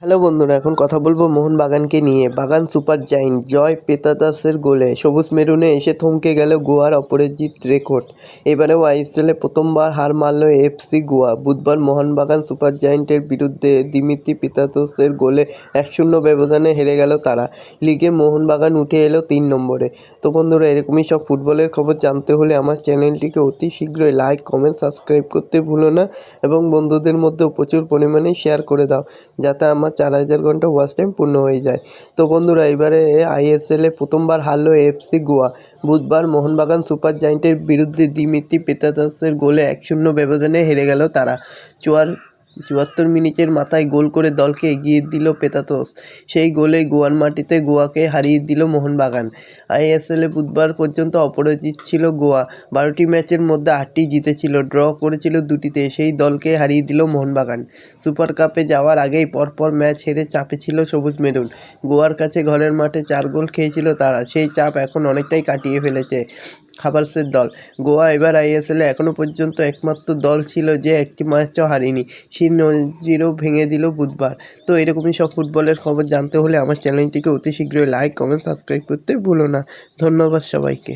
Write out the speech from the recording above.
Hello বন্ধুরা, এখন কথা বলবো মোহনবাগানকে নিয়ে। বাগান সুপার জায়েন্ট জয় পেতাদাসের গোলে সবুজ মেরুনে এসে থমকে গেল গোয়ার অপরাজিত রেকর্ড। এবারেও আইএসএলে প্রথমবার হার মারল এফসি গোয়া। বুধবার মোহনবাগান সুপার জায়েন্টের বিরুদ্ধে দিমিত্রি পেতাদাসের গোলে 1-0 ব্যবধানে হেরে গেল তারা। লিগে মোহনবাগান উঠে এলো 3 নম্বরে। তো বন্ধুরা, এরকমই সব ফুটবলের খবর জানতে হলে আমার চ্যানেলটিকে অতি শীঘ্রই লাইক, কমেন্ট, সাবস্ক্রাইব করতে ভুলো না এবং বন্ধুদের মধ্যেও প্রচুর পরিমাণে শেয়ার করে দাও, যাতে আমার 4000 ঘন্টা ওয়াচ টাইম পূর্ণ হয়ে যায়। তো বন্ধুরা, এবারে আইএসএলে প্রথমবার হারলো এফসি গোয়া। বুধবার মোহনবাগান সুপার জায়েন্টের বিরুদ্ধে দিমিত্রি পেতাদাসের গোলে 1-0 ব্যবধানে হেরে গেল তারা। 74 মিনিটের মাথায় গোল করে দলকে এগিয়ে দিল পেতাদাস। সেই গোলেই গোয়ার মাটিতে গোয়াকে হারিয়ে দিল মোহনবাগান। আইএসএলে বুধবার পর্যন্ত অপরাজিত ছিল গোয়া। 12টি ম্যাচের মধ্যে 8টি জিতেছিল, ড্র করেছিল 2টিতে। সেই দলকে হারিয়ে দিল মোহনবাগান। সুপার কাপে যাওয়ার আগেই পরপর ম্যাচ হেরে চাপে ছিল সবুজ মেরুন। গোয়ার কাছে ঘরের মাঠে 4 গোল খেয়েছিল তারা। সেই চাপ এখন অনেকটাই কাটিয়ে ফেলেছে হাভার্সের দল। গোয়া এবার আইএসএলে এখনও পর্যন্ত একমাত্র দল ছিল যে একটি ম্যাচও হারেনি। সেই নজিরও ভেঙে দিল বুধবার। তো এরকমই সব ফুটবলের খবর জানতে হলে আমার চ্যানেলটিকে অতি শীঘ্রই লাইক, কমেন্ট, সাবস্ক্রাইব করতে ভুলো না। ধন্যবাদ সবাইকে।